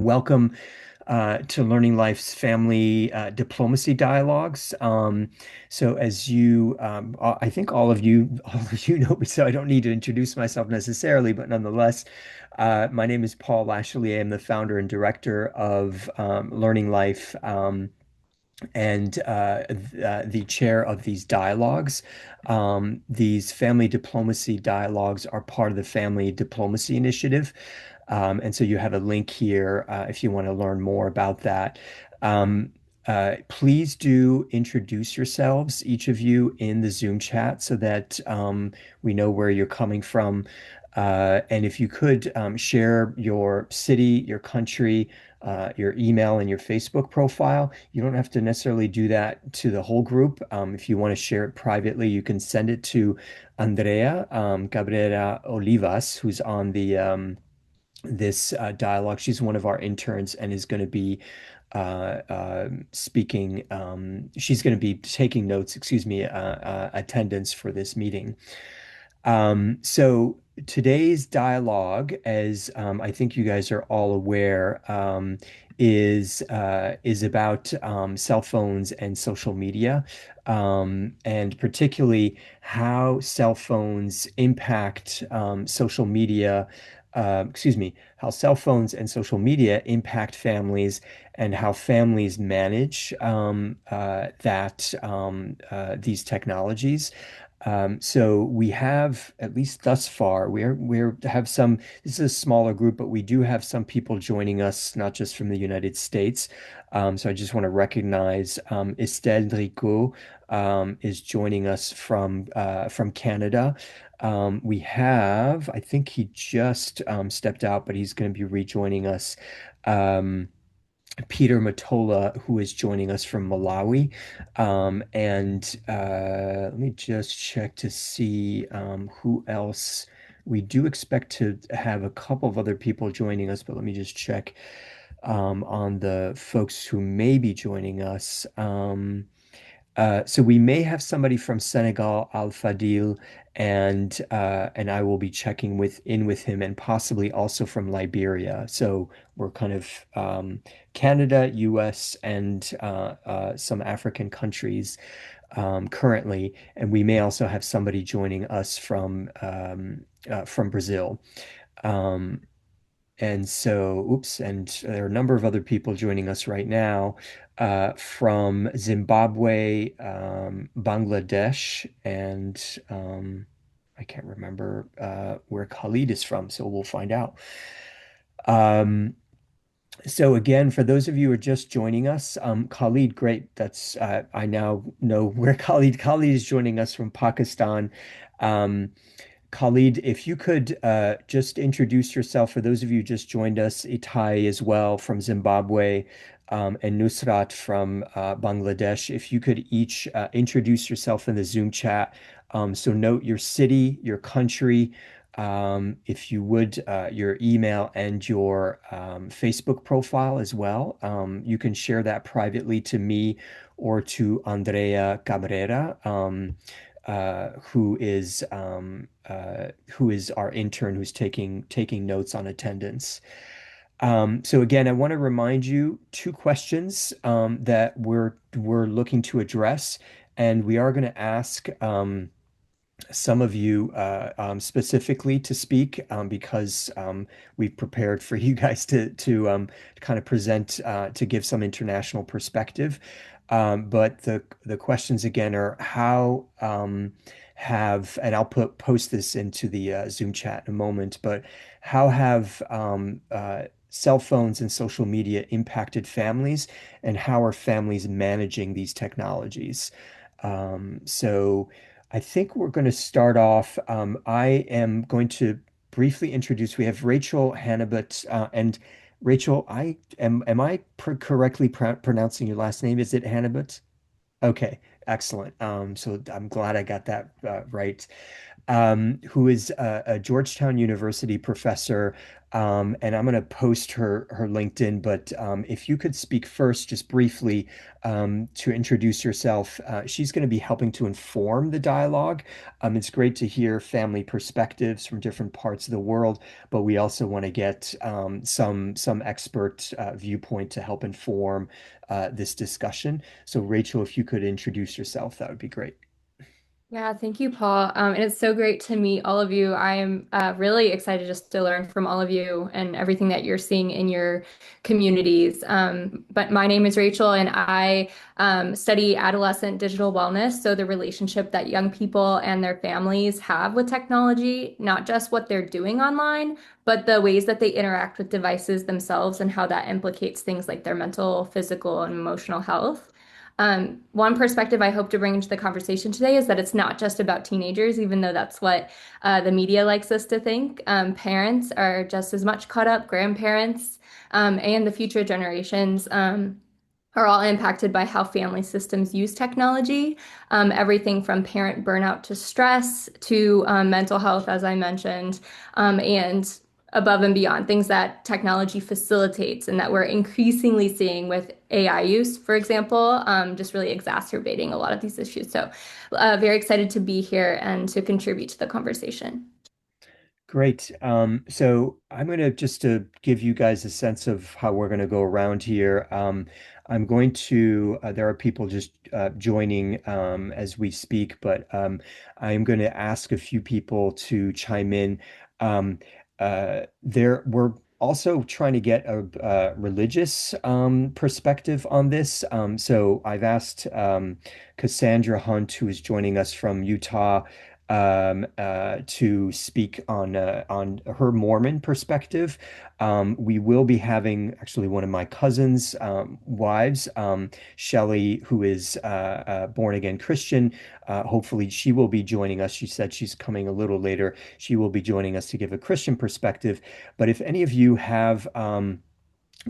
Welcome to Learning Life's family diplomacy dialogues. So, as you, I think all of you know me, so I don't need to introduce myself necessarily, but nonetheless, my name is Paul Lashley. I am the founder and director of Learning Life. And the chair of these dialogues. These family diplomacy dialogues are part of the Family Diplomacy Initiative. And so you have a link here if you want to learn more about that. Please do introduce yourselves, each of you, in the Zoom chat so that we know where you're coming from. And if you could share your city, your country, your email, and your Facebook profile. You don't have to necessarily do that to the whole group. If you want to share it privately, you can send it to Andrea Cabrera Olivas, who's on the this dialogue. She's one of our interns and is going to be speaking. She's going to be taking notes, excuse me, attendance for this meeting. So today's dialogue, as I think you guys are all aware, is about cell phones and social media, and particularly how cell phones impact social media. Excuse me, how cell phones and social media impact families and how families manage these technologies. So we have, at least thus far, we're have some, this is a smaller group, but we do have some people joining us, not just from the United States. So I just want to recognize Estelle Rico is joining us from Canada. We have, I think he just stepped out, but he's going to be rejoining us. Um, Peter Matola, who is joining us from Malawi. And let me just check to see who else. We do expect to have a couple of other people joining us, but let me just check on the folks who may be joining us. So we may have somebody from Senegal, Al Fadil, and I will be checking with him, and possibly also from Liberia. So we're kind of Canada, US, and some African countries currently, and we may also have somebody joining us from Brazil. Um, and so, oops, and there are a number of other people joining us right now from Zimbabwe, Bangladesh, and I can't remember where Khalid is from, so we'll find out. Um, so again, for those of you who are just joining us, Khalid, great. That's I now know where Khalid is joining us from Pakistan. Um, Khalid, if you could just introduce yourself for those of you who just joined us, Itai as well from Zimbabwe, and Nusrat from Bangladesh. If you could each introduce yourself in the Zoom chat. So note your city, your country, if you would, your email and your Facebook profile as well. You can share that privately to me or to Andrea Cabrera. Who is our intern who's taking notes on attendance. So again, I want to remind you two questions that we're looking to address, and we are going to ask some of you specifically to speak because we've prepared for you guys to kind of present to give some international perspective. But the questions again are how have, and I'll post this into the Zoom chat in a moment, but how have cell phones and social media impacted families, and how are families managing these technologies? So I think we're going to start off. I am going to briefly introduce. We have Rachel Hannibut, and Rachel, am I correctly pronouncing your last name? Is it Hannibut? Okay, excellent. So I'm glad I got that right. who is a Georgetown University professor. And I'm going to post her LinkedIn. But if you could speak first, just briefly, to introduce yourself, she's going to be helping to inform the dialogue. It's great to hear family perspectives from different parts of the world, but we also want to get some expert viewpoint to help inform this discussion. So, Rachel, if you could introduce yourself, that would be great. Yeah, thank you, Paul. And it's so great to meet all of you. I am really excited just to learn from all of you and everything that you're seeing in your communities. But my name is Rachel, and I study adolescent digital wellness. So the relationship that young people and their families have with technology, not just what they're doing online, but the ways that they interact with devices themselves and how that implicates things like their mental, physical, and emotional health. One perspective I hope to bring into the conversation today is that it's not just about teenagers, even though that's what the media likes us to think. Parents are just as much caught up, grandparents, and the future generations. Are all impacted by how family systems use technology. Everything from parent burnout to stress to mental health, as I mentioned, and above and beyond things that technology facilitates and that we're increasingly seeing with AI use, for example, just really exacerbating a lot of these issues. So, very excited to be here and to contribute to the conversation. Great. So I'm going to just to give you guys a sense of how we're going to go around here. I'm going to, there are people just joining as we speak, but I'm going to ask a few people to chime in. Um, we're also trying to get a religious perspective on this. So I've asked Cassandra Hunt, who is joining us from Utah, to speak on her Mormon perspective. We will be having actually one of my cousin's wives, Shelley, who is born again Christian. Hopefully, she will be joining us. She said she's coming a little later. She will be joining us to give a Christian perspective. But if any of you have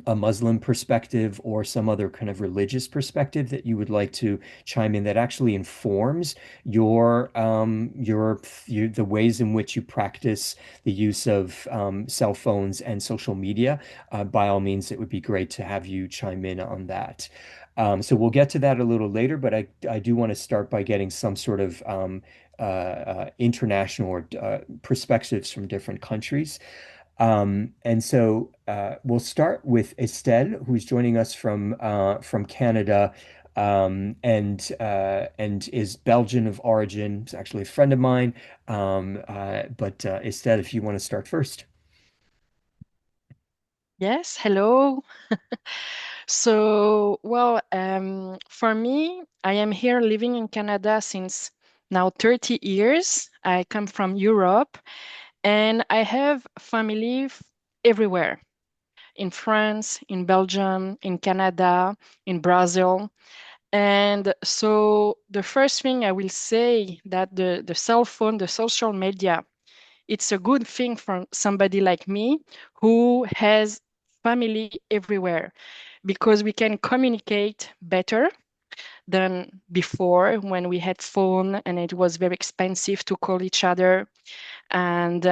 a Muslim perspective or some other kind of religious perspective that you would like to chime in that actually informs your the ways in which you practice the use of cell phones and social media, by all means, it would be great to have you chime in on that. So we'll get to that a little later, but I do want to start by getting some sort of international or perspectives from different countries. And so we'll start with Estelle, who's joining us from Canada, and is Belgian of origin. Is actually a friend of mine. But Estelle, if you want to start first. Yes, hello. For me, I am here living in Canada since now 30 years. I come from Europe and I have family everywhere in France, in Belgium, in Canada, in Brazil. And so the first thing I will say that the cell phone, the social media, it's a good thing for somebody like me who has family everywhere because we can communicate better than before when we had phone and it was very expensive to call each other. And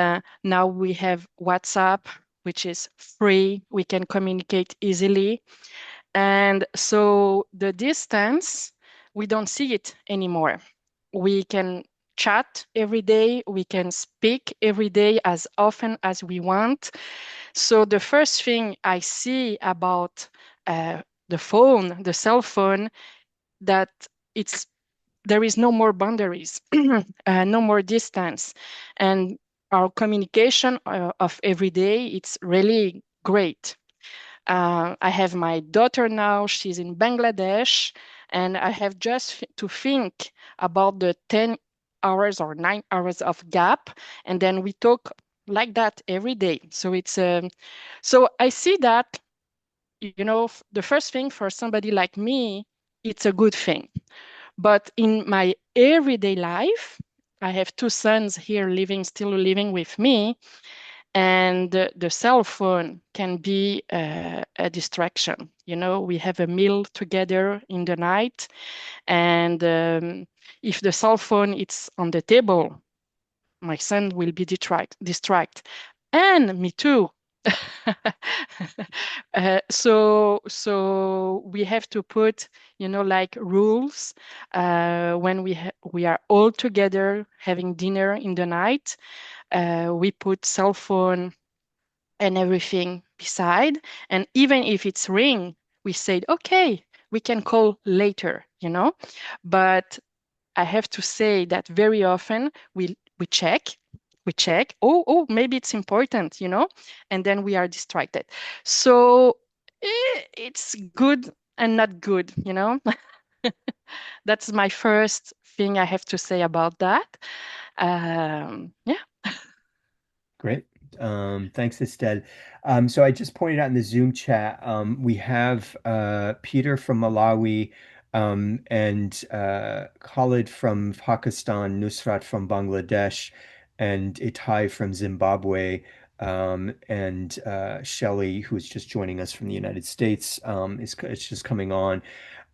now we have WhatsApp, which is free. We can communicate easily. And so the distance, we don't see it anymore. We can chat every day. We can speak every day as often as we want. So the first thing I see about the phone, the cell phone, that it's there is no more boundaries, no more distance, and our communication of every day, it's really great. I have my daughter now, she's in Bangladesh, and I have just to think about the 10 hours or 9 hours of gap, and then we talk like that every day. So so I see that, the first thing for somebody like me, it's a good thing. But in my everyday life, I have two sons here still living with me, and the cell phone can be a distraction. We have a meal together in the night, and if the cell phone it's on the table, my son will be distract, and me too. So we have to put, like rules when we are all together having dinner in the night. We put cell phone and everything beside, and even if it's ring, we said, okay, we can call later. But I have to say that very often we check, oh, maybe it's important, and then we are distracted. So it's good and not good. That's my first thing I have to say about that. Yeah. Great. Thanks, Estelle. So I just pointed out in the Zoom chat, we have Peter from Malawi, and Khalid from Pakistan, Nusrat from Bangladesh, and Itai from Zimbabwe, and Shelley, who's just joining us from the United States, is just coming on.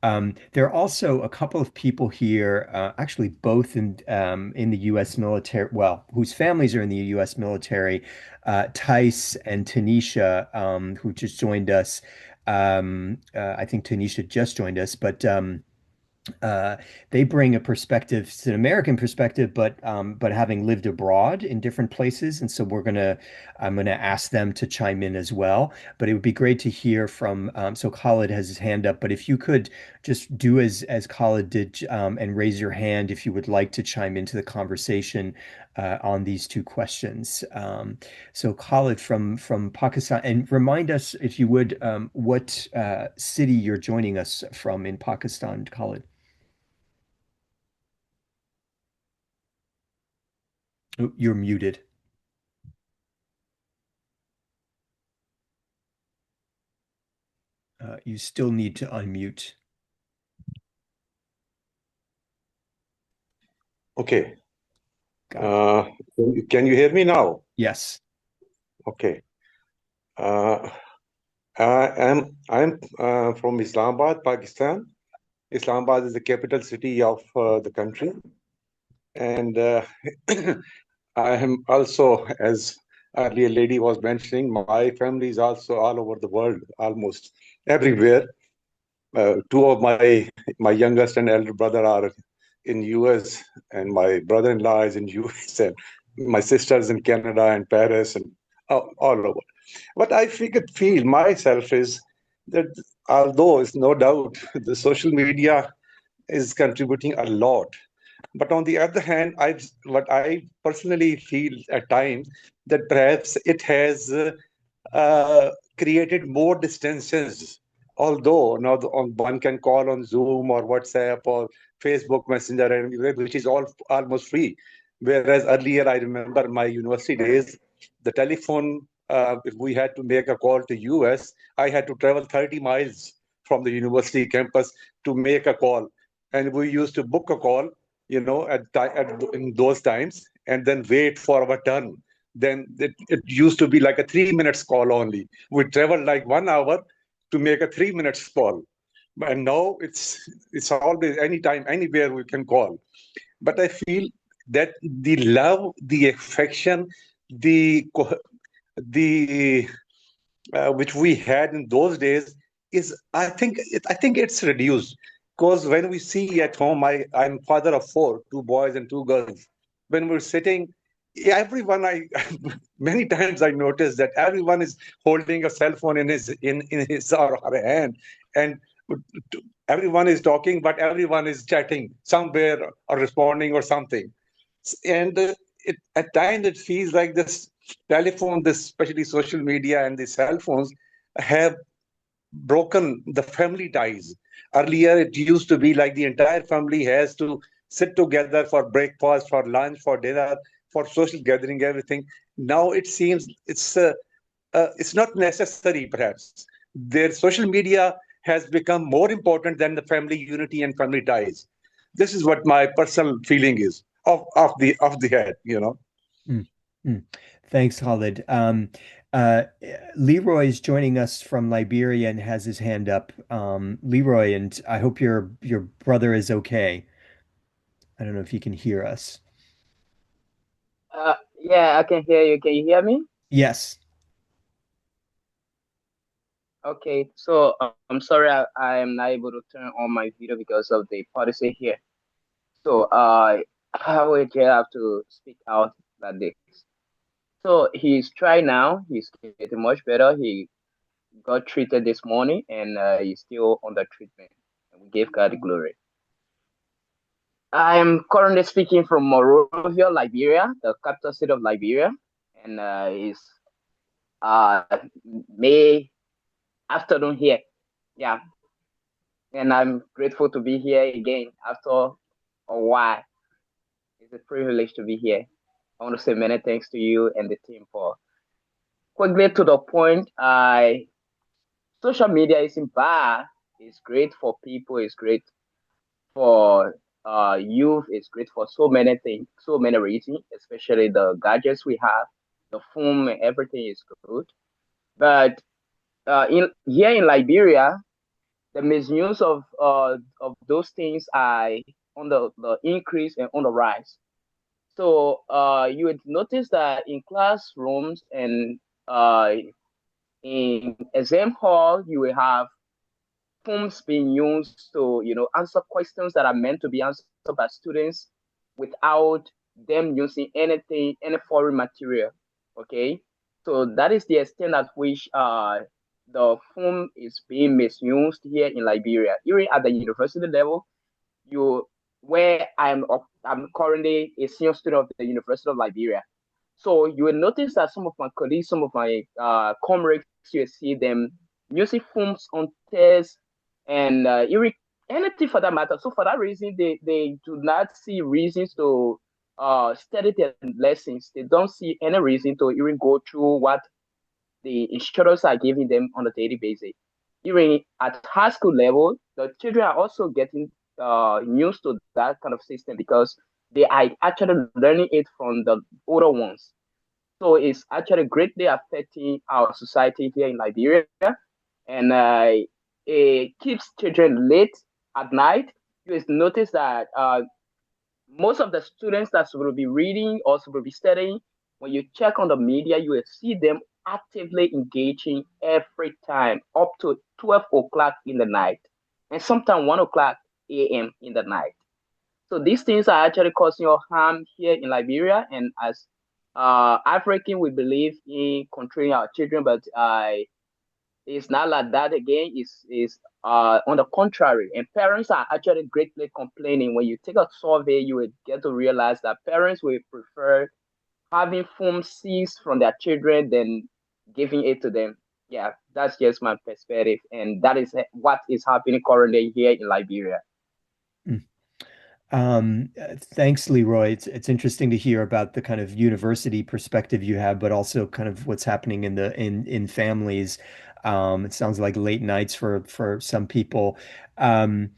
There are also a couple of people here, actually both in the U.S. military, well, whose families are in the U.S. military, Tice and Tanisha, who just joined us. I think Tanisha just joined us, but uh, they bring a perspective, it's an American perspective, but having lived abroad in different places, and so I'm gonna ask them to chime in as well. But it would be great to hear from. So Khalid has his hand up, but if you could just do as Khalid did, and raise your hand if you would like to chime into the conversation on these two questions. So Khalid from Pakistan, and remind us if you would, what city you're joining us from in Pakistan, Khalid. Oh, you're muted. You still need to unmute. Okay. Got it. Uh, can you hear me now? Yes. Okay. Uh, I'm from Islamabad, Pakistan. Islamabad is the capital city of the country, and I am also, as earlier lady was mentioning, my family is also all over the world, almost everywhere. Two of my youngest and elder brother are in US, and my brother-in-law is in US, and my sisters in Canada and Paris and all over. What I feel myself is that although it's no doubt the social media is contributing a lot, but on the other hand, what I personally feel at times that perhaps it has created more distances. Although now one can call on Zoom or WhatsApp or Facebook Messenger, and which is all almost free. Whereas earlier, I remember my university days, the telephone. If we had to make a call to US, I had to travel 30 miles from the university campus to make a call, and we used to book a call, in those times, and then wait for our turn. Then it used to be like a 3 minutes call only. We traveled like 1 hour to make a 3 minutes call. And now it's always anytime, anywhere we can call. But I feel that the love, the affection, the which we had in those days is, I think it's reduced, because when we see at home, I'm father of four, two boys and two girls. When we're sitting, everyone I many times I notice that everyone is holding a cell phone in his or her hand, and everyone is talking, but everyone is chatting somewhere or responding or something. And at times it feels like this telephone, this especially social media and the cell phones, have broken the family ties. Earlier, it used to be like the entire family has to sit together for breakfast, for lunch, for dinner, for social gathering, everything. Now it seems it's not necessary, perhaps. Their social media has become more important than the family unity and family ties. This is what my personal feeling is of the head. Mm, mm. Thanks, Khalid. Uh, Leroy is joining us from Liberia and has his hand up. Leroy, and I hope your brother is okay. I don't know if he can hear us. Yeah, I can hear you. Can you hear me? Yes. Okay, so I'm sorry I am not able to turn on my video because of the policy here. So I will just have to speak out like this. So he's trying now. He's getting much better. He got treated this morning, and he's still under treatment. And we give God the glory. I am currently speaking from Monrovia, Liberia, the capital city of Liberia, and it's uh May afternoon here. Yeah, and I'm grateful to be here again after a while. It's a privilege to be here. I want to say many thanks to you and the team for quickly to the point. I Social media isn't bad. It's great for people. It's great for youth. It's great for so many things, so many reasons. Especially the gadgets we have, the phone, and everything is good. But in here in Liberia, the misuse of those things are on the increase and on the rise. So you would notice that in classrooms and in exam hall, you will have forms being used to answer questions that are meant to be answered by students without them using anything, any foreign material. Okay, so that is the extent at which the form is being misused here in Liberia. Even at the university level, you where I'm currently a senior student of the University of Liberia. So you will notice that some of my colleagues, some of my comrades, you will see them using forms on tests and anything for that matter. So for that reason, they do not see reasons to study their lessons. They don't see any reason to even go through what the instructors are giving them on a daily basis. Even at high school level, the children are also getting used to that kind of system because they are actually learning it from the older ones. So it's actually greatly affecting our society here in Liberia, and it keeps children late at night. You will notice that most of the students that will be reading or will be studying, when you check on the media, you will see them actively engaging every time up to 12 o'clock in the night and sometimes 1 o'clock a.m. in the night. So these things are actually causing us harm here in Liberia. And as African, we believe in controlling our children, but it's not like that again. It's on the contrary, and parents are actually greatly complaining. When you take a survey, you will get to realize that parents will prefer having phone seized from their children than giving it to them. Yeah, that's just my perspective, and that is what is happening currently here in Liberia. Mm. Thanks, Leroy. It's interesting to hear about the kind of university perspective you have, but also kind of what's happening in the in families. It sounds like late nights for some people. Um,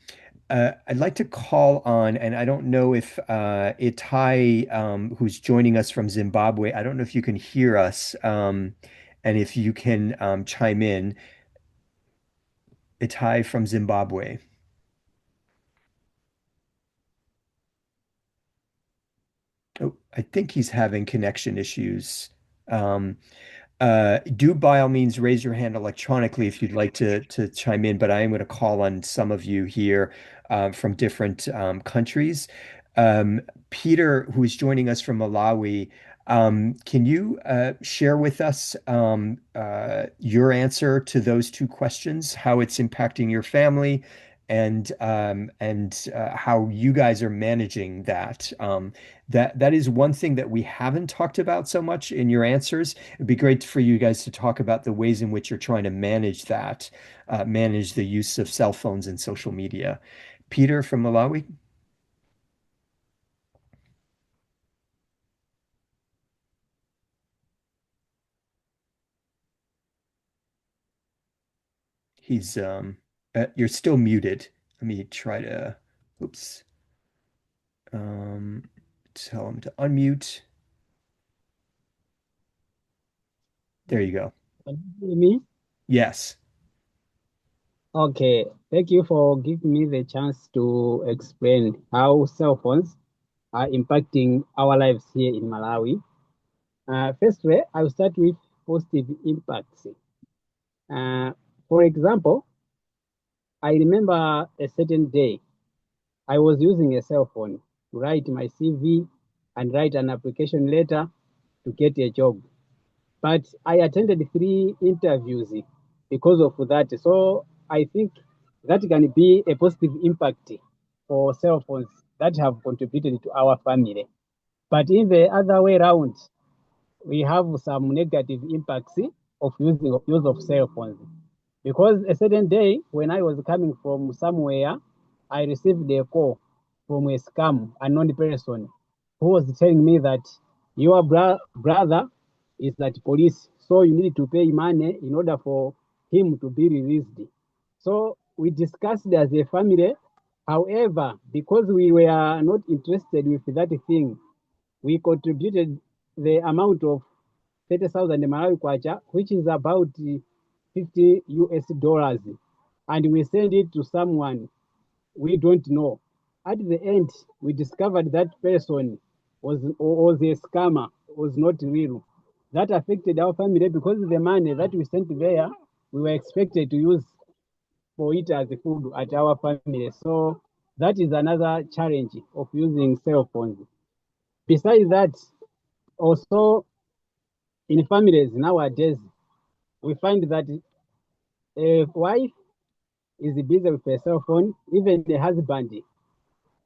I'd like to call on, and I don't know if Itai, who's joining us from Zimbabwe, I don't know if you can hear us, and if you can chime in. Itai from Zimbabwe. Oh, I think he's having connection issues. Um, do by all means raise your hand electronically if you'd like to chime in, but I am going to call on some of you here from different countries. Um, Peter, who is joining us from Malawi, can you share with us your answer to those two questions, how it's impacting your family, and how you guys are managing that? That is one thing that we haven't talked about so much in your answers. It'd be great for you guys to talk about the ways in which you're trying to manage that, manage the use of cell phones and social media. Peter from Malawi, he's you're still muted. Let me try to, oops, um, tell him to unmute. There you go. Can you hear me? Yes. Okay, thank you for giving me the chance to explain how cell phones are impacting our lives here in Malawi. Firstly, I'll start with positive impacts. For example, I remember a certain day I was using a cell phone to write my CV and write an application letter to get a job. But I attended 3 interviews because of that. So I think that can be a positive impact for cell phones that have contributed to our family. But in the other way around, we have some negative impacts of use of cell phones. Because a certain day when I was coming from somewhere, I received a call from a scam, unknown person, who was telling me that your brother is at police, so you need to pay money in order for him to be released. So we discussed as a family. However, because we were not interested with that thing, we contributed the amount of 30,000 Malawi kwacha, which is about 50 US dollars, and we send it to someone we don't know. At the end, we discovered that person was a scammer, was not real. That affected our family because the money that we sent there, we were expected to use for it as food at our family. So that is another challenge of using cell phones. Besides that, also in families nowadays, we find that a wife is busy with a cell phone, even the husband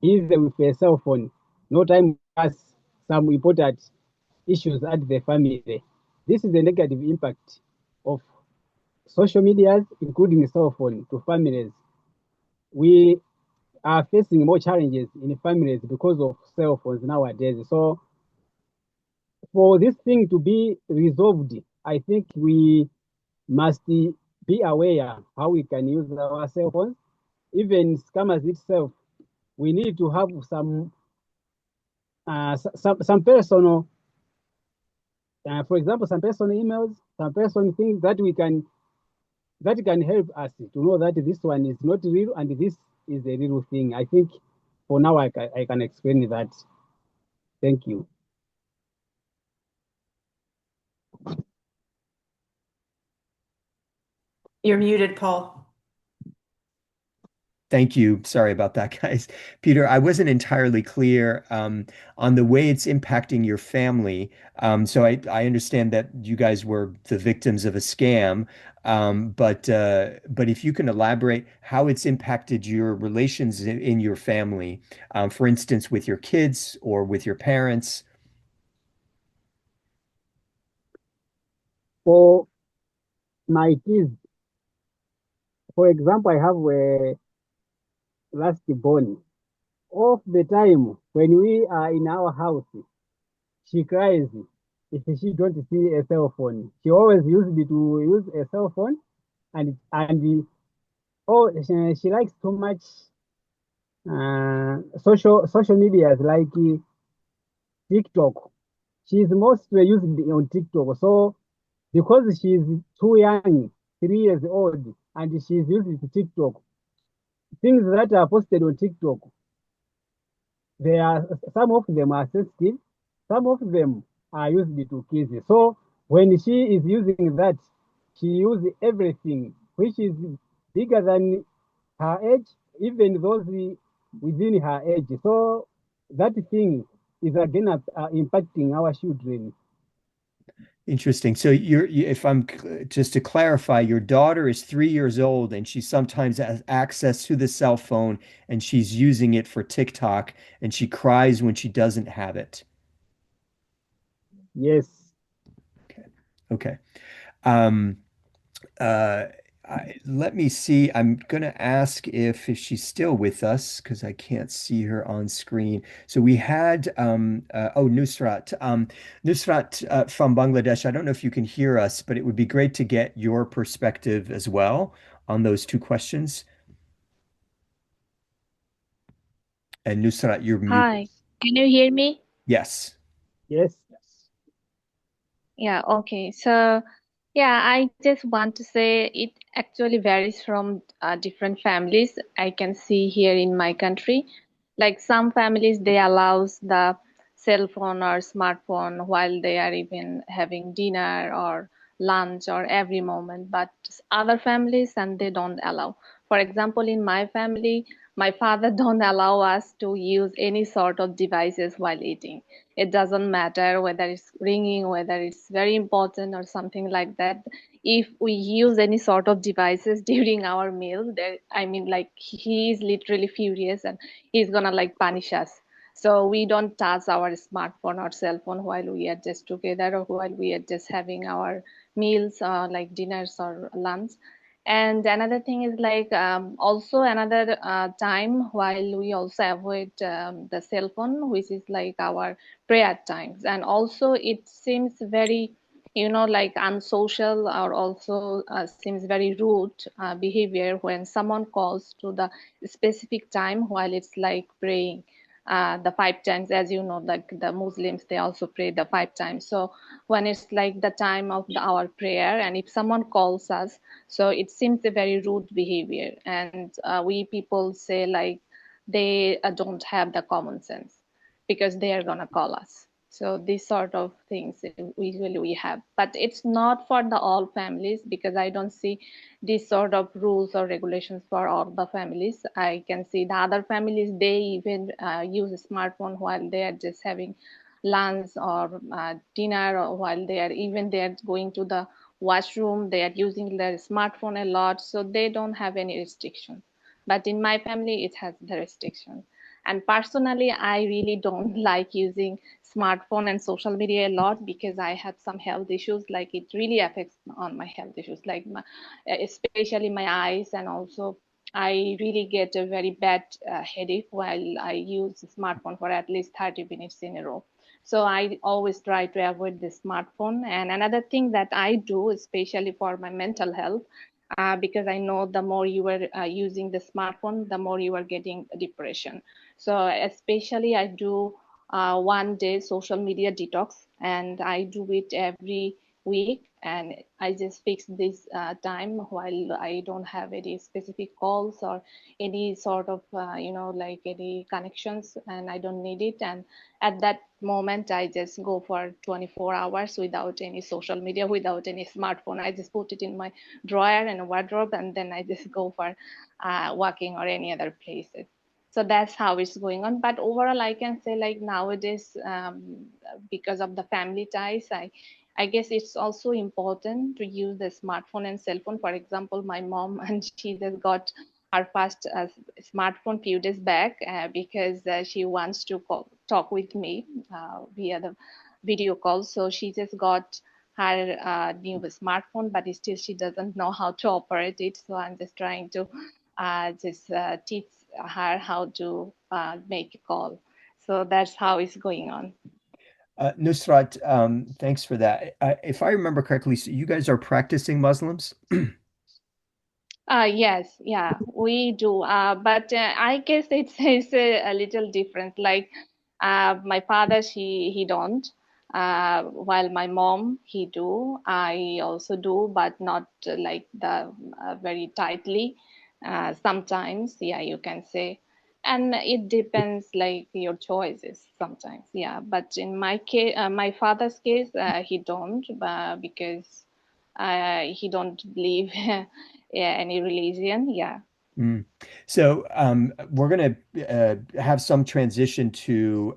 is with a cell phone. No time has some important issues at the family. This is a negative impact of social media, including cell phone, to families. We are facing more challenges in families because of cell phones nowadays. So for this thing to be resolved, I think we must be aware how we can use our cell phones. Even scammers itself, we need to have some personal, for example, some personal emails, some personal things that can help us to know that this one is not real and this is a real thing. I think for now I can explain that. Thank you. You're muted, Paul. Thank you. Sorry about that, guys. Peter, I wasn't entirely clear on the way it's impacting your family. So I understand that you guys were the victims of a scam, but if you can elaborate how it's impacted your relations in your family, for instance, with your kids or with your parents. For my kids, for example, I have a last born. All the time when we are in our house, she cries if she don't see a cell phone. She always used to use a cell phone, and oh, she likes too much social medias like TikTok. She's mostly used on TikTok. So because she's too young, 3 years old, and she's using TikTok, things that are posted on TikTok, they are some of them are sensitive, some of them are used to kids. So when she is using that, she uses everything which is bigger than her age, even those within her age. So that thing is again impacting our children. Interesting. So if I'm just to clarify, your daughter is 3 years old and she sometimes has access to the cell phone and she's using it for TikTok and she cries when she doesn't have it. Yes. Okay. Okay. Um, uh, Let me see. I'm going to ask if she's still with us because I can't see her on screen. So we had, Nusrat. Nusrat from Bangladesh. I don't know if you can hear us, but it would be great to get your perspective as well on those two questions. And Nusrat, you're muted. Hi, can you hear me? Yes. Yes. Yeah, okay. So, yeah, I just want to say it actually varies from different families. I can see here in my country, Like some families, they allows the cell phone or smartphone while they are even having dinner or lunch or every moment, but other families and they don't allow. For example, in my family, my father don't allow us to use any sort of devices while eating. It doesn't matter whether it's ringing, whether it's very important or something like that. If we use any sort of devices during our meal, there, I mean, like he is literally furious and he's gonna like punish us. So we don't touch our smartphone or cell phone while we are just together or while we are just having our meals, like dinners or lunch. And another thing is like also another time while we also avoid the cell phone, which is like our prayer times. And also it seems very, like unsocial or also seems very rude behavior when someone calls to the specific time while it's like praying the 5 times. As you know, like the Muslims, they also pray the 5 times. So when it's like the time of our prayer, and if someone calls us, so it seems a very rude behavior. And we people say like they don't have the common sense because they are gonna call us. So these sort of things usually we have, but it's not for the all families because I don't see these sort of rules or regulations for all the families. I can see the other families, they even use a smartphone while they are just having lunch or dinner, or while they are going to the washroom, they are using their smartphone a lot, so they don't have any restrictions. But in my family it has the restrictions. And personally, I really don't like using smartphone and social media a lot because I have some health issues. Like it really affects on my health issues, like especially my eyes, and also I really get a very bad headache while I use the smartphone for at least 30 minutes in a row. So I always try to avoid the smartphone. And another thing that I do, especially for my mental health, because I know the more you are using the smartphone, the more you are getting depression. So especially I do 1 day social media detox, and I do it every week. And I just fix this time while I don't have any specific calls or any sort of, like any connections, and I don't need it. And at that moment, I just go for 24 hours without any social media, without any smartphone. I just put it in my drawer and wardrobe, and then I just go for walking or any other places. So that's how it's going on. But overall, I can say like nowadays, because of the family ties, I guess it's also important to use the smartphone and cell phone. For example, my mom and she just got her first smartphone few days back because she wants to talk with me via the video call. So she just got her new smartphone, but still she doesn't know how to operate it. So I'm just trying to just teach her how to make a call. So that's how it's going on. Nusrat, thanks for that. If I remember correctly, so you guys are practicing Muslims? Yes, yeah, we do. But I guess it's a little different. Like my father, he don't. While my mom, he do. I also do, but not like the very tightly. Sometimes, yeah, you can say. And it depends, like your choices sometimes, yeah. But in my case, my father's case, he don't, because he don't believe yeah, any religion. Yeah. Mm. So we're going to have some transition to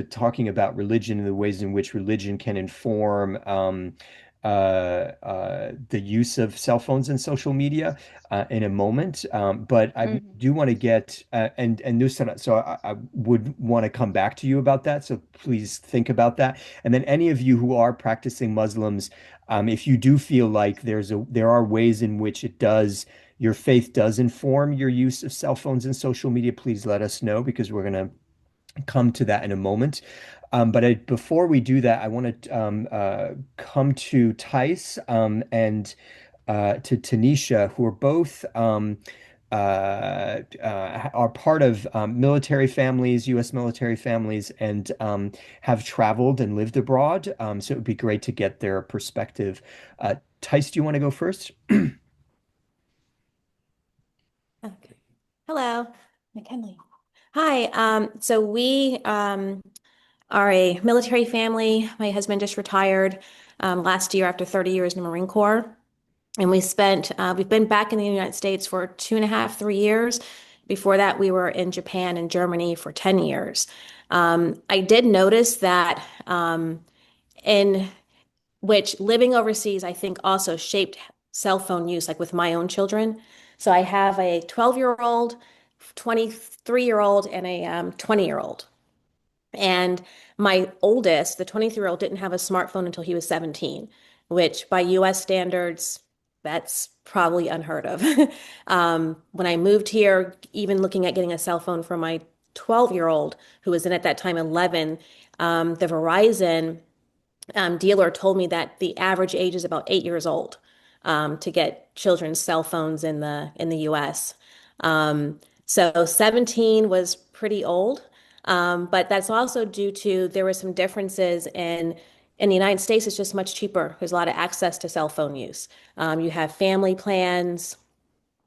talking about religion and the ways in which religion can inform the use of cell phones and social media in a moment. But I Mhm. do want to get and Nusrat, so I would want to come back to you about that. So please think about that. And then any of you who are practicing Muslims, if you do feel like there are ways in which your faith does inform your use of cell phones and social media, please let us know because we're going to come to that in a moment. But before we do that, I want to come to Tice and to Tanisha, who are both are part of military families, U.S. military families, and have traveled and lived abroad. So it would be great to get their perspective. Tice, do you want to go first? Okay. Hello, McKinley. Hi. So we are a military family. My husband just retired last year after 30 years in the Marine Corps. And we've been back in the United States for 2.5, 3 years. Before that, we were in Japan and Germany for 10 years. I did notice that in which living overseas, I think also shaped cell phone use, like with my own children. So I have a 12-year-old, 23-year-old, and a 20-year-old. And my oldest, the 23-year-old, didn't have a smartphone until he was 17, which by US standards, that's probably unheard of. When I moved here, even looking at getting a cell phone for my 12-year-old, who was in at that time 11, the Verizon dealer told me that the average age is about 8 years old to get children's cell phones in the U.S. So 17 was pretty old, but that's also due to there were some differences in the United States. It's just much cheaper. There's a lot of access to cell phone use. You have family plans.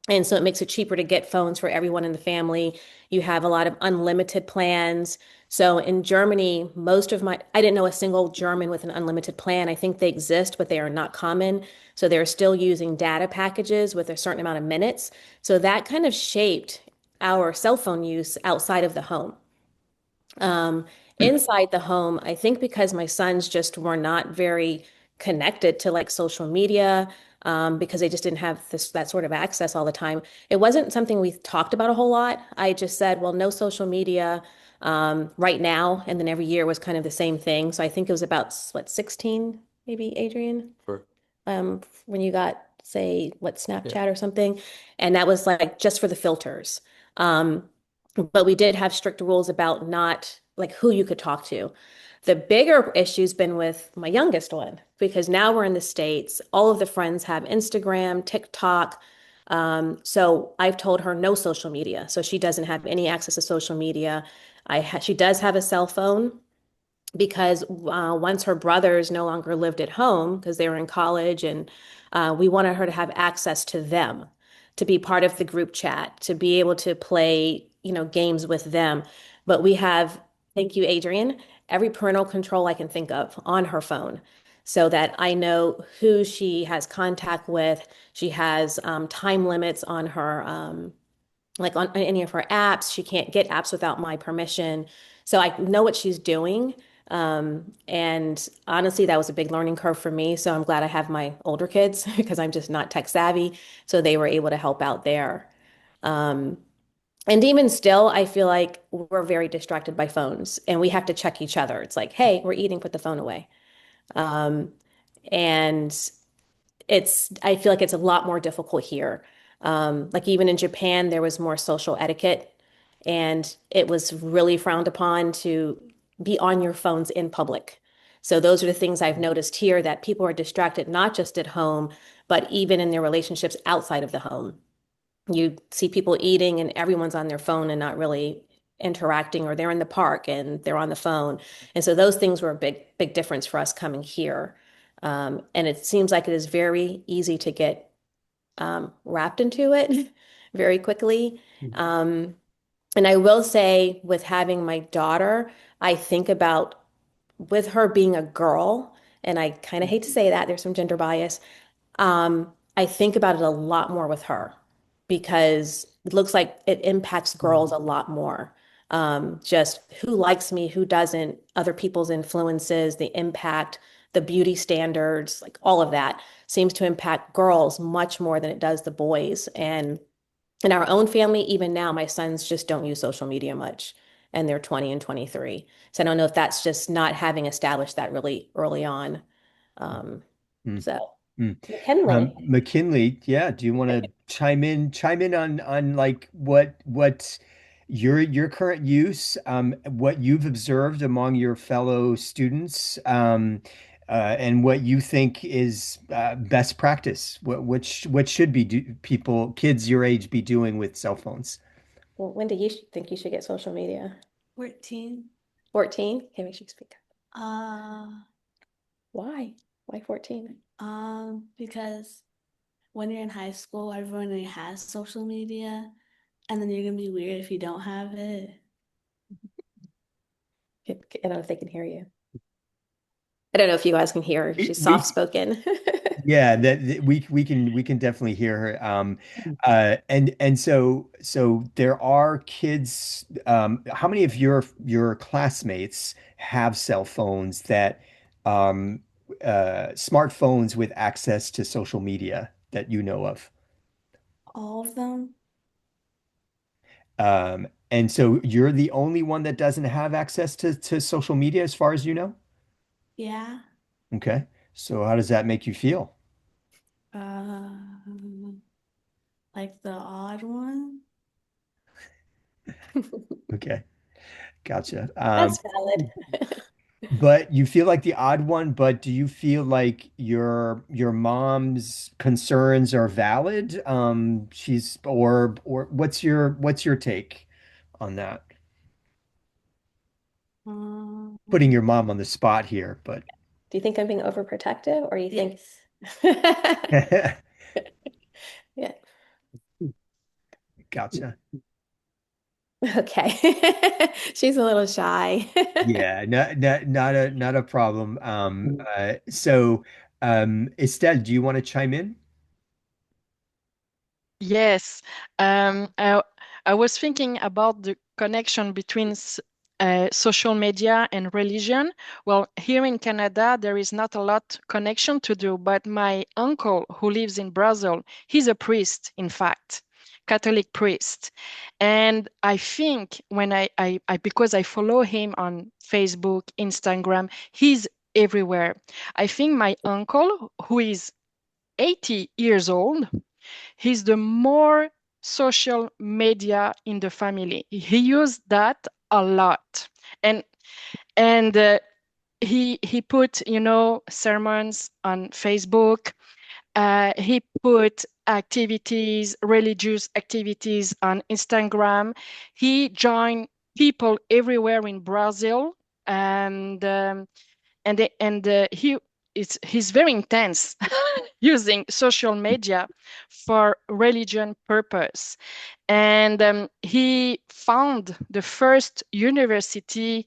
And so it makes it cheaper to get phones for everyone in the family. You have a lot of unlimited plans. So in Germany, I didn't know a single German with an unlimited plan. I think they exist, but they are not common. So they're still using data packages with a certain amount of minutes. So that kind of shaped our cell phone use outside of the home. Um, Inside the home, I think because my sons just were not very connected to like social media, because they just didn't have that sort of access all the time. It wasn't something we talked about a whole lot. I just said, well, no social media right now, and then every year was kind of the same thing. So I think it was about what, 16, maybe, Adrian? Sure. When you got, say, what, Snapchat or something, and that was like just for the filters. Um, but we did have strict rules about not like who you could talk to. The bigger issue's been with my youngest one because now we're in the States. All of the friends have Instagram, TikTok. So I've told her no social media. So she doesn't have any access to social media. She does have a cell phone because once her brothers no longer lived at home because they were in college, and we wanted her to have access to them, to be part of the group chat, to be able to play, games with them. But we have, thank you, Adrian, every parental control I can think of on her phone so that I know who she has contact with. She has time limits on her like on any of her apps. She can't get apps without my permission. So I know what she's doing. And honestly, that was a big learning curve for me. So I'm glad I have my older kids because I'm just not tech savvy. So they were able to help out there. Um, and even still, I feel like we're very distracted by phones and we have to check each other. It's like, hey, we're eating, put the phone away. Um, and I feel like it's a lot more difficult here. Like even in Japan, there was more social etiquette, and it was really frowned upon to be on your phones in public. So those are the things I've noticed here that people are distracted, not just at home, but even in their relationships outside of the home. You see people eating and everyone's on their phone and not really interacting, or they're in the park and they're on the phone. And so those things were a big, big difference for us coming here. And it seems like it is very easy to get wrapped into it very quickly. Um, and I will say, with having my daughter, I think about with her being a girl, and I kind of hate to say that, there's some gender bias. I think about it a lot more with her because it looks like it impacts girls a lot more. Just who likes me, who doesn't, other people's influences, the impact, the beauty standards, like all of that seems to impact girls much more than it does the boys. And in our own family, even now, my sons just don't use social media much, and they're 20 and 23. So I don't know if that's just not having established that really early on. Um, Mm, so mm. McKinley. McKinley, yeah, do you want to chime in on like what your current use, what you've observed among your fellow students, and what you think is best practice? What should be kids your age be doing with cell phones? Well, when do you think you should get social media? 14. 14? Okay, make sure you speak up. Uh, Why? Why 14? because when you're in high school, everyone already has social media, and then you're gonna be weird if you don't have it. I don't know if they can hear you. I don't know if you guys can hear her. She's We soft spoken. Yeah, we can definitely hear her. And so there are kids. How many of your classmates have cell phones that um smartphones with access to social media that you know of? All of them? And so you're the only one that doesn't have access to social media as far as you know? Yeah. Okay. So how does that make you feel? Um, like the odd one? Okay. Gotcha. That's valid. But you feel like the odd one, but do you feel like your mom's concerns are valid? She's or what's your take on that? Um, Putting your mom on the spot here, but Do you think I'm being overprotective, or you think? yes. Yeah. gotcha. Okay. She's a little shy. Yeah, not a problem. Estelle, do you want to chime in? Yes, um, I, I was thinking about the connection between social media and religion. Well, here in Canada, there is not a lot connection to do, but my uncle who lives in Brazil, he's a priest, in fact, Catholic priest. And I think when because I follow him on Facebook, Instagram, he's everywhere. I think my uncle, who is 80 years old, he's the more social media in the family. He used that a lot. And and he put, sermons on Facebook. He put activities, religious activities on Instagram. He joined people everywhere in Brazil, and he's very intense using social media for religion purpose. And he found the first university,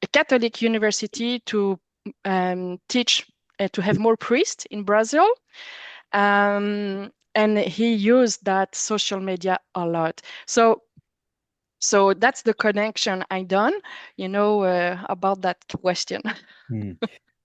a Catholic university, to teach, to have more priests in Brazil. And he used that social media a lot. So that's the connection I done, about that question. Hmm.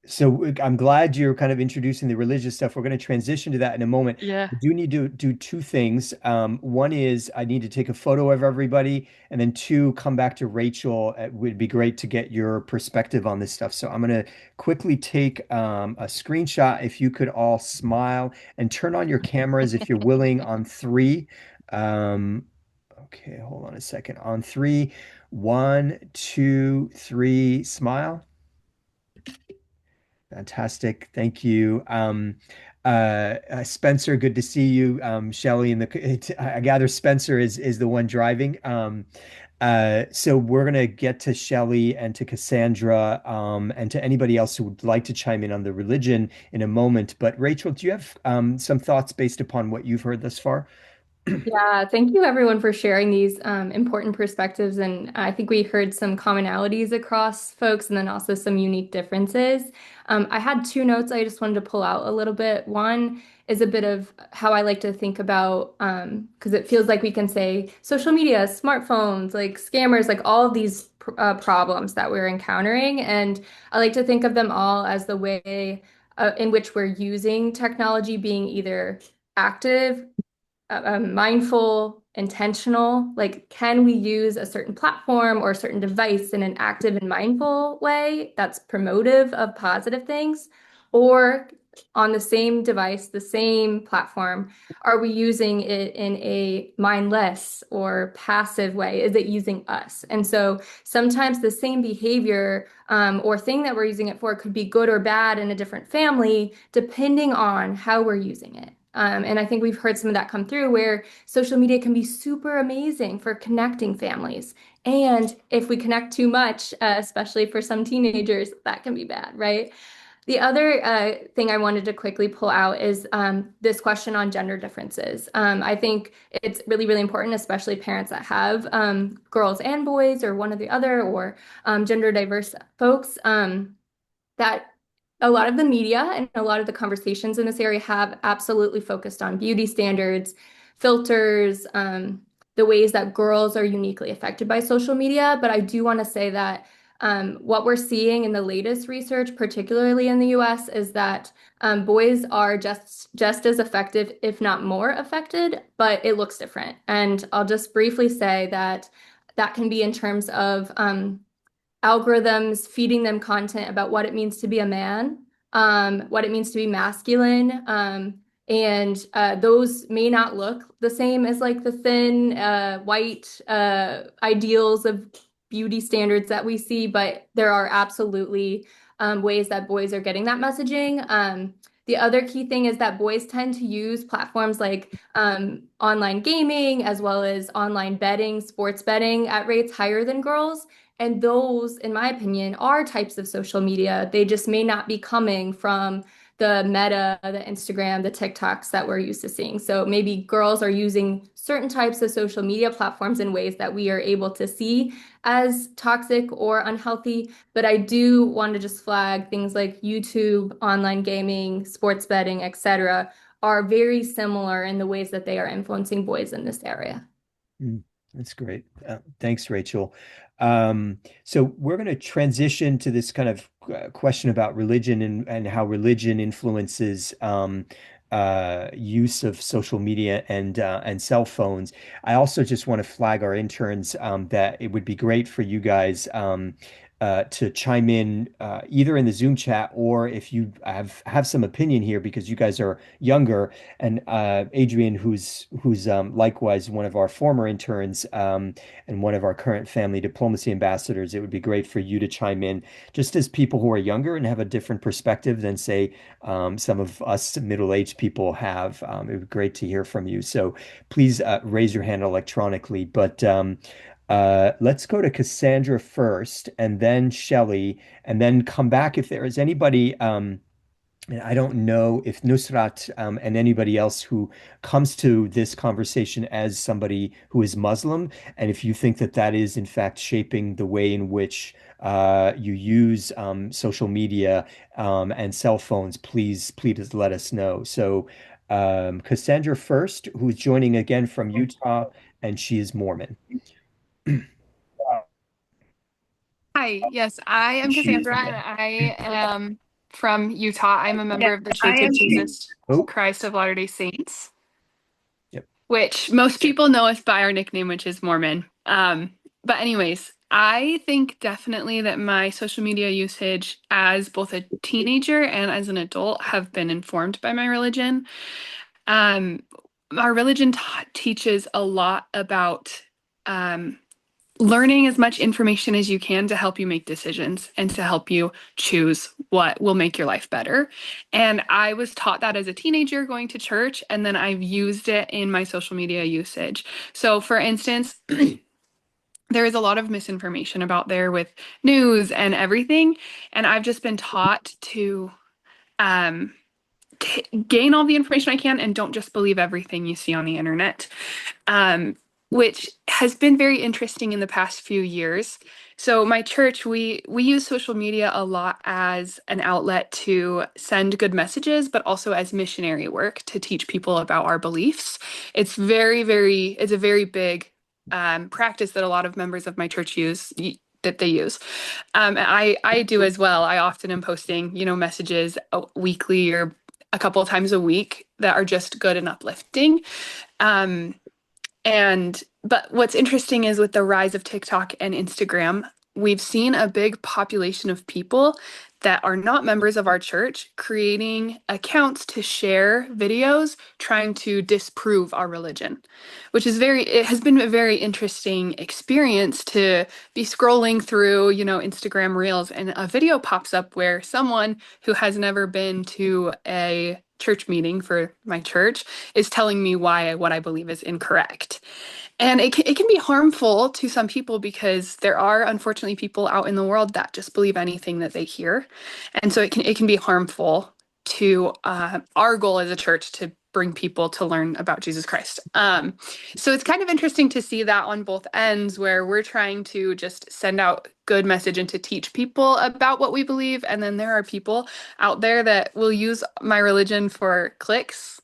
So I'm glad you're kind of introducing the religious stuff. We're going to transition to that in a moment. Yeah. I do need to do two things. One is I need to take a photo of everybody, and then two, come back to Rachel. It would be great to get your perspective on this stuff. So I'm going to quickly take a screenshot. If you could all smile and turn on your cameras if you're willing on three. Okay, hold on a second. On three, one, two, three, smile. Fantastic. Thank you. Spencer, good to see you. Shelley I gather Spencer is the one driving. So we're gonna get to Shelley and to Cassandra, and to anybody else who would like to chime in on the religion in a moment. But Rachel, do you have some thoughts based upon what you've heard thus far? Yeah, thank you everyone for sharing these important perspectives. And I think we heard some commonalities across folks and then also some unique differences. I had two notes I just wanted to pull out a little bit. One is a bit of how I like to think about, because it feels like we can say social media, smartphones, like scammers, like all of these problems that we're encountering. And I like to think of them all as the way in which we're using technology being either active, mindful, intentional. Like, can we use a certain platform or a certain device in an active and mindful way that's promotive of positive things? Or on the same device, the same platform, are we using it in a mindless or passive way? Is it using us? And so sometimes the same behavior or thing that we're using it for could be good or bad in a different family, depending on how we're using it. And I think we've heard some of that come through where social media can be super amazing for connecting families. And if we connect too much, especially for some teenagers, that can be bad, right? The other thing I wanted to quickly pull out is this question on gender differences. I think it's really, really important, especially parents that have girls and boys or one or the other, or gender diverse folks, that a lot of the media and a lot of the conversations in this area have absolutely focused on beauty standards, filters, the ways that girls are uniquely affected by social media. But I do want to say that what we're seeing in the latest research, particularly in the US, is that boys are just as effective, if not more affected, but it looks different. And I'll just briefly say that that can be in terms of algorithms feeding them content about what it means to be a man, what it means to be masculine. And those may not look the same as like the thin, white ideals of beauty standards that we see, but there are absolutely ways that boys are getting that messaging. The other key thing is that boys tend to use platforms like online gaming as well as online betting, sports betting at rates higher than girls. And those, in my opinion, are types of social media. They just may not be coming from the Meta, the Instagram, the TikToks that we're used to seeing. So maybe girls are using certain types of social media platforms in ways that we are able to see as toxic or unhealthy. But I do want to just flag things like YouTube, online gaming, sports betting, etc., are very similar in the ways that they are influencing boys in this area. That's great. Thanks, Rachel. So we're going to transition to this kind of question about religion and how religion influences use of social media and cell phones. I also just want to flag our interns that it would be great for you guys to chime in either in the Zoom chat or if you have some opinion here because you guys are younger. And Adrian, who's likewise one of our former interns and one of our current family diplomacy ambassadors, it would be great for you to chime in just as people who are younger and have a different perspective than, say, some of us middle-aged people have. It would be great to hear from you. So please raise your hand electronically. But let's go to Cassandra first, and then Shelley, and then come back if there is anybody. And I don't know if Nusrat and anybody else who comes to this conversation as somebody who is Muslim, and if you think that that is in fact shaping the way in which you use social media and cell phones, please let us know. So Cassandra first, who's joining again from Utah, and she is Mormon. Hi, yes, I am She is Cassandra, and again. I am from Utah. I'm a member of the Church of Jesus Oh, Christ of Latter-day Saints, yep. which most people know us by our nickname, which is Mormon. But anyways, I think definitely that my social media usage as both a teenager and as an adult have been informed by my religion. Um, our religion teaches a lot about learning as much information as you can to help you make decisions and to help you choose what will make your life better. And I was taught that as a teenager going to church, and then I've used it in my social media usage. So, for instance, there is a lot of misinformation about there with news and everything. And I've just been taught to um, gain all the information I can and don't just believe everything you see on the internet. Which has been very interesting in the past few years. So my church, we use social media a lot as an outlet to send good messages, but also as missionary work to teach people about our beliefs. It's it's a very big practice that a lot of members of my church use. That they use. I do as well. I often am posting, messages weekly or a couple of times a week that are just good and uplifting. Um, but what's interesting is with the rise of TikTok and Instagram, we've seen a big population of people that are not members of our church creating accounts to share videos trying to disprove our religion, which is it has been a very interesting experience to be scrolling through, Instagram Reels and a video pops up where someone who has never been to a church meeting for my church is telling me why what I believe is incorrect. And it can be harmful to some people because there are unfortunately people out in the world that just believe anything that they hear. And so it can be harmful to our goal as a church to bring people to learn about Jesus Christ. So it's kind of interesting to see that on both ends where we're trying to just send out good message and to teach people about what we believe. And then there are people out there that will use my religion for clicks.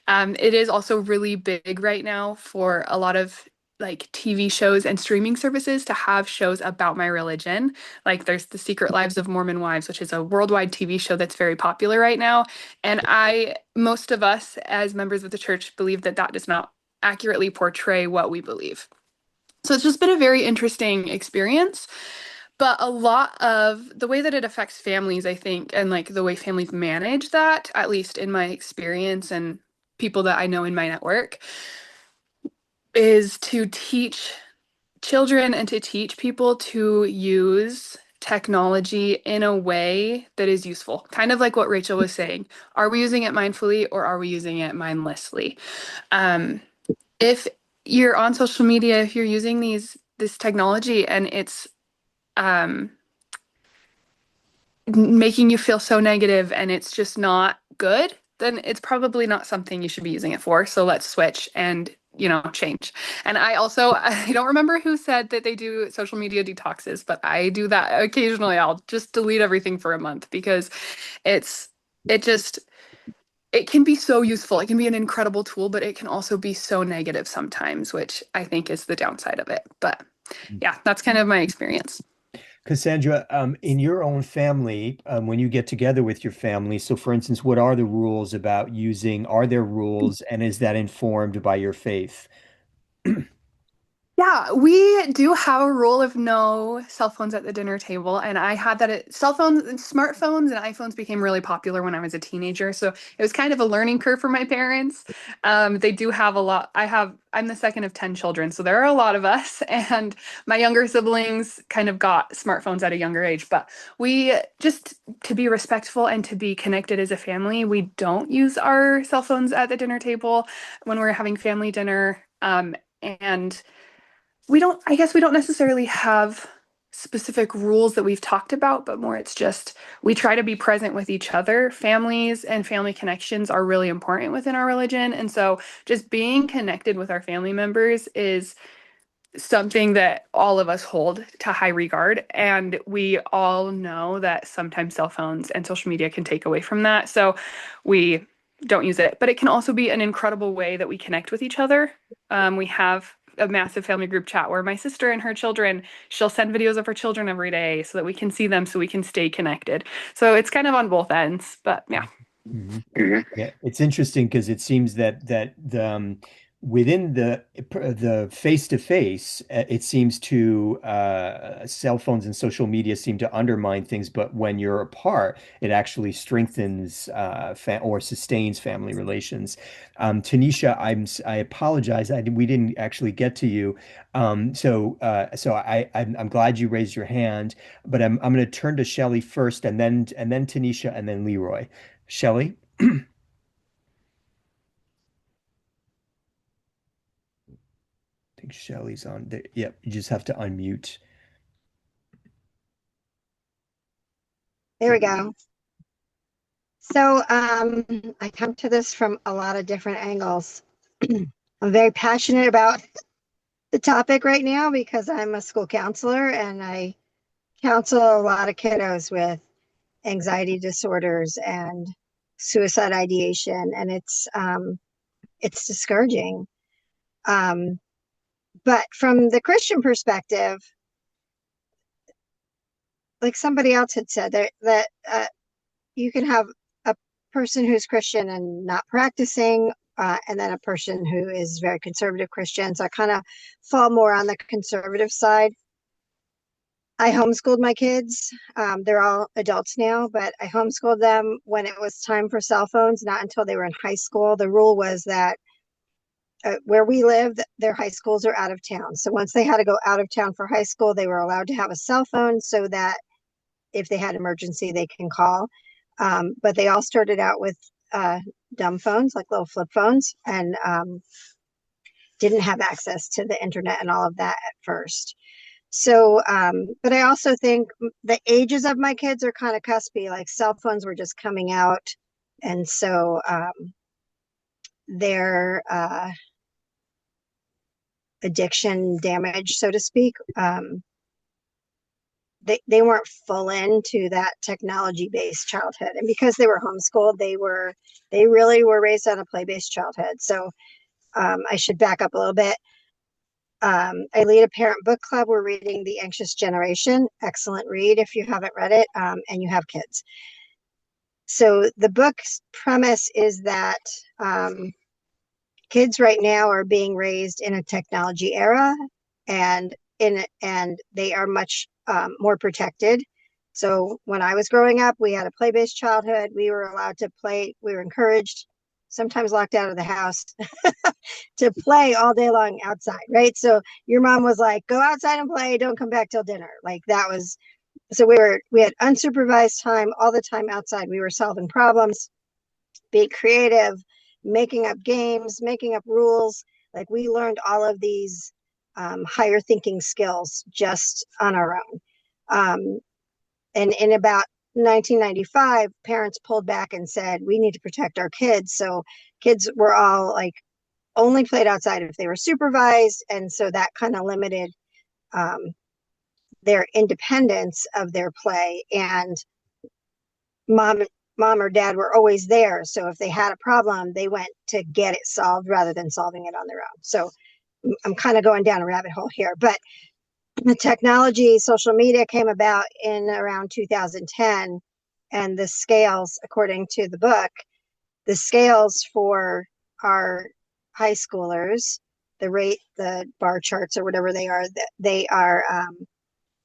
It is also really big right now for a lot of like TV shows and streaming services to have shows about my religion. Like there's The Secret Lives of Mormon Wives, which is a worldwide TV show that's very popular right now. And most of us as members of the church believe that that does not accurately portray what we believe. So it's just been a very interesting experience. But a lot of the way that it affects families, I think, and like the way families manage that, at least in my experience and people that I know in my network, is to teach children and to teach people to use technology in a way that is useful. Kind of like what Rachel was saying. Are we using it mindfully or are we using it mindlessly? Um, if you're on social media, if you're using this technology and it's um, making you feel so negative and it's just not good, then it's probably not something you should be using it for. So let's switch and, change. And I don't remember who said that they do social media detoxes, but I do that occasionally. I'll just delete everything for a month because it's, it just, it can be so useful. It can be an incredible tool, but it can also be so negative sometimes, which I think is the downside of it. But yeah, that's kind of my experience. Cassandra, in your own family, when you get together with your family, so for instance, what are the rules about using, are there rules, and is that informed by your faith? Yeah, we do have a rule of no cell phones at the dinner table. And I had that cell phones and smartphones and iPhones became really popular when I was a teenager. So it was kind of a learning curve for my parents. They do have a lot. I'm the second of 10 children. So there are a lot of us. And my younger siblings kind of got smartphones at a younger age. But we just to be respectful and to be connected as a family, we don't use our cell phones at the dinner table when we're having family dinner. And I guess we don't necessarily have specific rules that we've talked about, but more it's just we try to be present with each other. Families and family connections are really important within our religion. And so just being connected with our family members is something that all of us hold to high regard. And we all know that sometimes cell phones and social media can take away from that. So we don't use it. But it can also be an incredible way that we connect with each other. We have a massive family group chat where my sister and her children, she'll send videos of her children every day so that we can see them so we can stay connected. So it's kind of on both ends. But yeah. Mhm. Yeah, it's interesting because it seems that the within the face to face, it seems to cell phones and social media seem to undermine things, but when you're apart, it actually strengthens fa or sustains family relations. Tanisha, I apologize, we didn't actually get to you. I'm glad you raised your hand, but I'm going to turn to Shelley first, and then Tanisha, and then Leroy. Shelley? I think Shelley's on there. Yep, you just have to unmute. There we go. So I come to this from a lot of different angles. I'm very passionate about the topic right now because I'm a school counselor and I counsel a lot of kiddos with anxiety disorders and suicide ideation, and it's discouraging. But from the Christian perspective, like somebody else had said, that you can have a person who's Christian and not practicing, and then a person who is very conservative Christian. So I kind of fall more on the conservative side. I homeschooled my kids. They're all adults now, but I homeschooled them when it was time for cell phones, not until they were in high school. The rule was that where we lived, their high schools are out of town. So once they had to go out of town for high school, they were allowed to have a cell phone so that if they had emergency, they can call. But they all started out with dumb phones, like little flip phones. And didn't have access to the internet and all of that at first. So, but I also think the ages of my kids are kind of cuspy, like cell phones were just coming out. And so their addiction damage, so to speak, they weren't full into that technology-based childhood. And because they were homeschooled, they really were raised on a play-based childhood. So I should back up a little bit. I lead a parent book club. We're reading The Anxious Generation. Excellent read if you haven't read it and you have kids. So the book's premise is that kids right now are being raised in a technology era, and they are much more protected. So when I was growing up, we had a play-based childhood. We were allowed to play. We were encouraged, sometimes locked out of the house, to play all day long outside, right? So your mom was like, go outside and play, don't come back till dinner. Like that was, so we had unsupervised time all the time outside. We were solving problems, being creative, making up games, making up rules. Like we learned all of these higher thinking skills just on our own. And in about 1995, parents pulled back and said, we need to protect our kids. So kids were all like only played outside if they were supervised. And so that kind of limited their independence of their play. And mom or dad were always there. So if they had a problem, they went to get it solved rather than solving it on their own. So I'm kind of going down a rabbit hole here, but the technology, social media came about in around 2010, and the scales, according to the book, the scales for our high schoolers, the bar charts or whatever they are,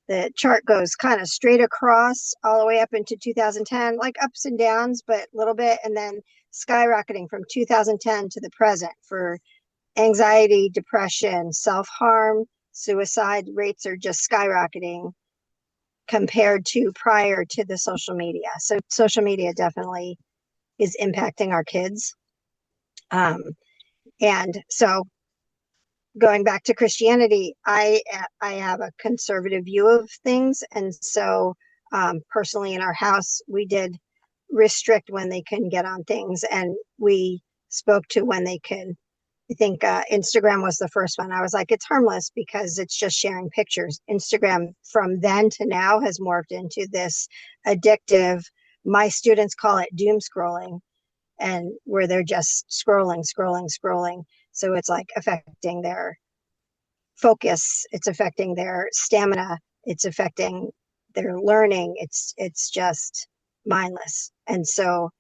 the chart goes kind of straight across all the way up into 2010, like ups and downs, but a little bit, and then skyrocketing from 2010 to the present for anxiety, depression, self-harm, suicide rates are just skyrocketing compared to prior to the social media. So social media definitely is impacting our kids. And so going back to Christianity, I have a conservative view of things. And so personally in our house, we did restrict when they can get on things, and we spoke to when they can. I think Instagram was the first one. I was like, it's harmless because it's just sharing pictures. Instagram from then to now has morphed into this addictive, my students call it doom scrolling, and where they're just scrolling. So it's like affecting their focus, it's affecting their stamina, it's affecting their learning. It's just mindless. And so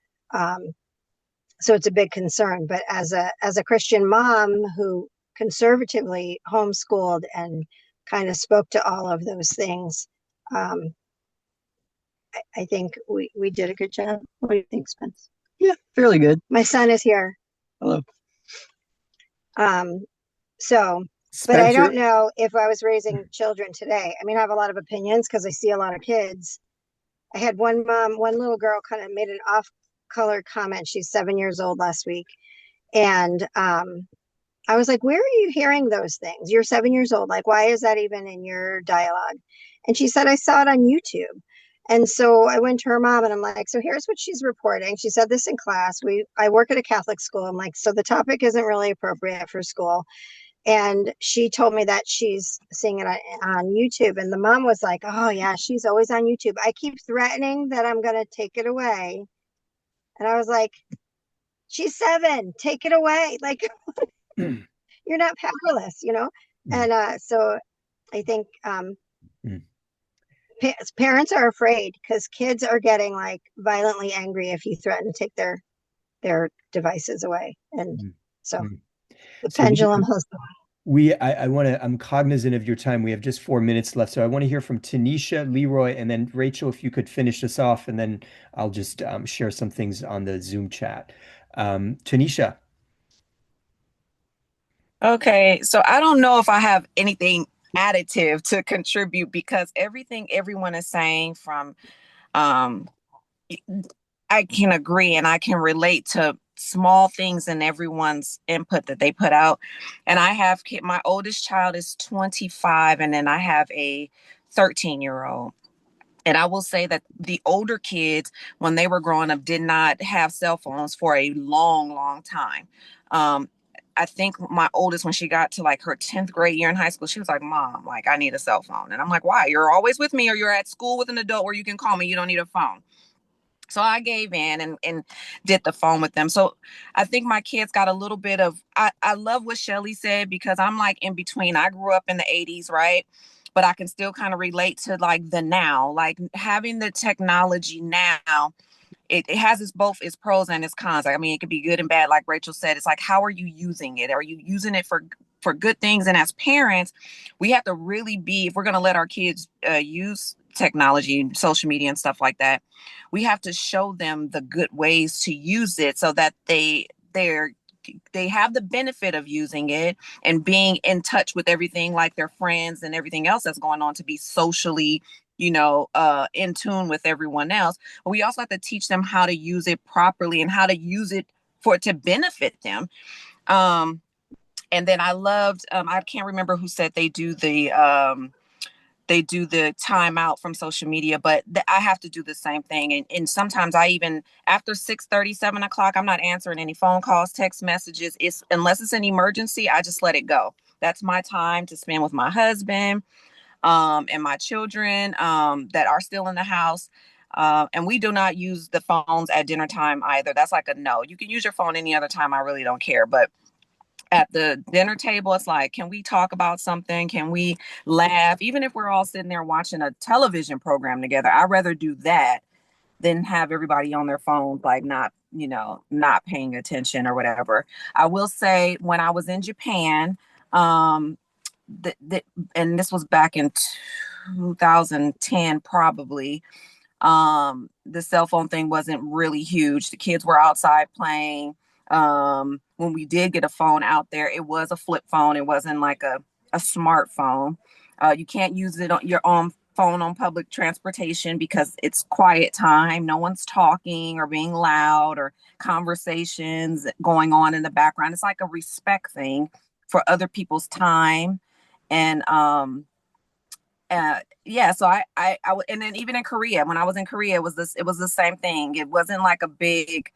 so it's a big concern. But as a Christian mom who conservatively homeschooled and kind of spoke to all of those things, I think we did a good job. What do you think, Spence? Yeah, fairly good. My son is here. Hello. So, but I Spencer, don't know if I was raising children today. I mean, I have a lot of opinions because I see a lot of kids. I had one little girl kind of made an off-color comment. She's 7 years old last week. And I was like, where are you hearing those things? You're 7 years old. Like, why is that even in your dialogue? And she said, I saw it on YouTube. And so I went to her mom and I'm like, so here's what she's reporting. She said this in class. I work at a Catholic school. I'm like, so the topic isn't really appropriate for school. And she told me that she's seeing it on YouTube. And the mom was like, oh yeah, she's always on YouTube. I keep threatening that I'm going to take it away. And I was like, she's 7, take it away. Like, you're not powerless, you know? And so I think parents are afraid because kids are getting like violently angry if you threaten to take their devices away. And so the pendulum has I'm cognizant of your time. We have just 4 minutes left. So I want to hear from Tanisha, Leroy, and then Rachel, if you could finish us off, and then I'll just share some things on the Zoom chat. Tanisha. Okay, so I don't know if I have anything additive to contribute because everything everyone is saying from I can agree and I can relate to small things in everyone's input that they put out. And I have my oldest child is 25, and then I have a 13-year-old. And I will say that the older kids, when they were growing up, did not have cell phones for a long, long time. I think my oldest, when she got to like her 10th grade year in high school, she was like, Mom, like, I need a cell phone. And I'm like, why? You're always with me, or you're at school with an adult where you can call me. You don't need a phone. So I gave in and did the phone with them. So I think my kids got a little bit of, I love what Shelly said, because I'm like in between. I grew up in the 80s, right? But I can still kind of relate to like the now, like having the technology now. It has both its pros and its cons. I mean, it could be good and bad. Like Rachel said, it's like, how are you using it? Are you using it for good things? And as parents, we have to really be, if we're going to let our kids use technology, social media and stuff like that, we have to show them the good ways to use it, so that they have the benefit of using it and being in touch with everything, like their friends and everything else that's going on, to be socially, in tune with everyone else. But we also have to teach them how to use it properly and how to use it for it to benefit them. And then I loved, I can't remember who said they do the timeout from social media, but I have to do the same thing. And sometimes I even, after 6:30, 7 o'clock, I'm not answering any phone calls, text messages. Unless it's an emergency, I just let it go. That's my time to spend with my husband, and my children, that are still in the house. And we do not use the phones at dinner time either. That's like a no. You can use your phone any other time. I really don't care. But at the dinner table, it's like, can we talk about something? Can we laugh? Even if we're all sitting there watching a television program together, I'd rather do that than have everybody on their phones, like not paying attention or whatever. I will say, when I was in Japan, um, and this was back in 2010, probably, the cell phone thing wasn't really huge. The kids were outside playing. When we did get a phone out there, it was a flip phone. It wasn't like a smartphone. You can't use it on your own phone on public transportation because it's quiet time. No one's talking or being loud, or conversations going on in the background. It's like a respect thing for other people's time. And yeah, so and then even in Korea, when I was in Korea, it was the same thing. It wasn't like a big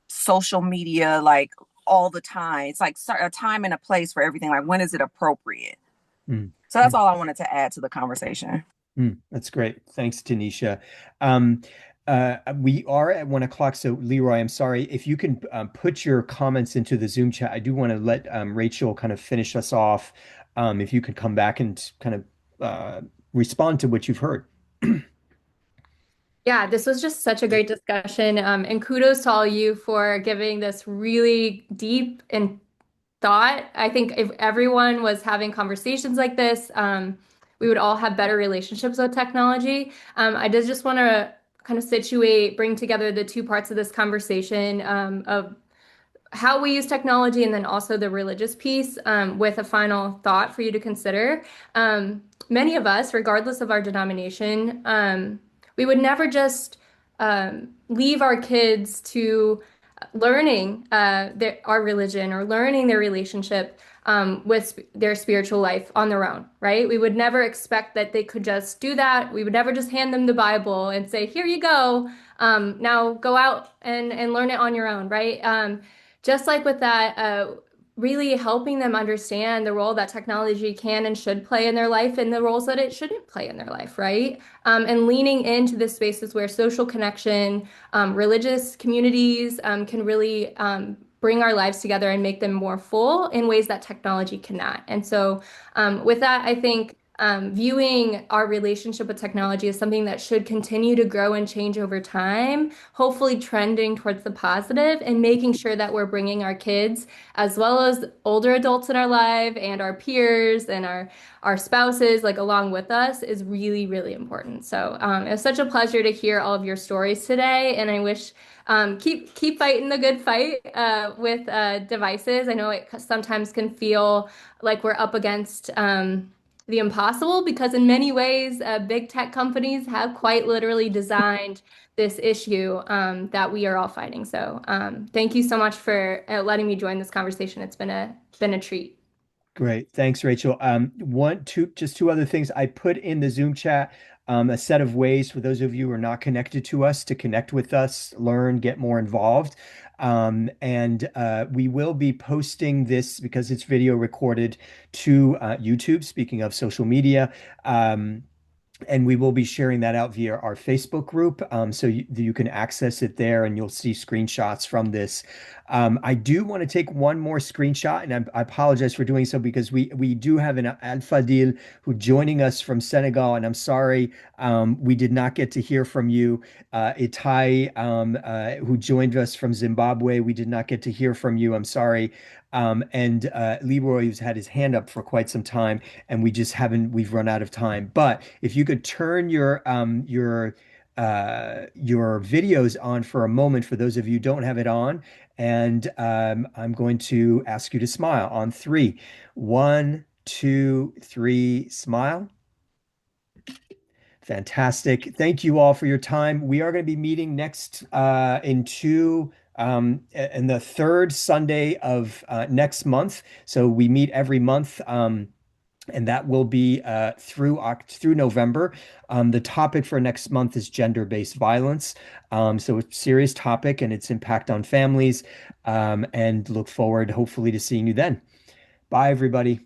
social media, like, all the time. It's like a time and a place for everything. Like, when is it appropriate? So that's all I wanted to add to the conversation. That's great. Thanks, Tanisha. We are at 1 o'clock, so Leroy, I'm sorry. If you can put your comments into the Zoom chat, I do want to let Rachel kind of finish us off. If you could come back and kind of respond to what you've heard. Yeah, this was just such a great discussion. And kudos to all you for giving this really deep and thought. I think if everyone was having conversations like this, we would all have better relationships with technology. I did just want to kind of bring together the two parts of this conversation, of how we use technology and then also the religious piece, with a final thought for you to consider. Many of us, regardless of our denomination, we would never just leave our kids to learning our religion or learning their relationship with their spiritual life on their own, right? We would never expect that they could just do that. We would never just hand them the Bible and say, here you go. Now go out and learn it on your own, right? Just like with that, really helping them understand the role that technology can and should play in their life and the roles that it shouldn't play in their life, right? And leaning into the spaces where social connection, religious communities can really bring our lives together and make them more full in ways that technology cannot. And so with that, I think viewing our relationship with technology as something that should continue to grow and change over time, hopefully trending towards the positive, and making sure that we're bringing our kids, as well as older adults in our life and our peers and our spouses, like, along with us, is really, really important. So it was such a pleasure to hear all of your stories today, and I wish keep fighting the good fight with devices. I know it sometimes can feel like we're up against the impossible because in many ways, big tech companies have quite literally designed this issue that we are all fighting. So thank you so much for letting me join this conversation. It's been a treat. Great. Thanks, Rachel. Just two other things. I put in the Zoom chat a set of ways for those of you who are not connected to us to connect with us, learn, get more involved. And we will be posting this because it's video recorded to YouTube. Speaking of social media, and we will be sharing that out via our Facebook group. So you can access it there and you'll see screenshots from this. I do want to take one more screenshot, and I apologize for doing so because we do have an Al Fadil who joining us from Senegal, and I'm sorry we did not get to hear from you. Itai, who joined us from Zimbabwe, we did not get to hear from you. I'm sorry. And Leroy, who's had his hand up for quite some time, and we've run out of time. But if you could turn your videos on for a moment for those of you who don't have it on, and I'm going to ask you to smile on three. One, two, three, smile. Fantastic. Thank you all for your time. We are going to be meeting next in the third Sunday of next month. So we meet every month. And that will be through November. The topic for next month is gender-based violence. So it's a serious topic and its impact on families. And look forward, hopefully, to seeing you then. Bye, everybody.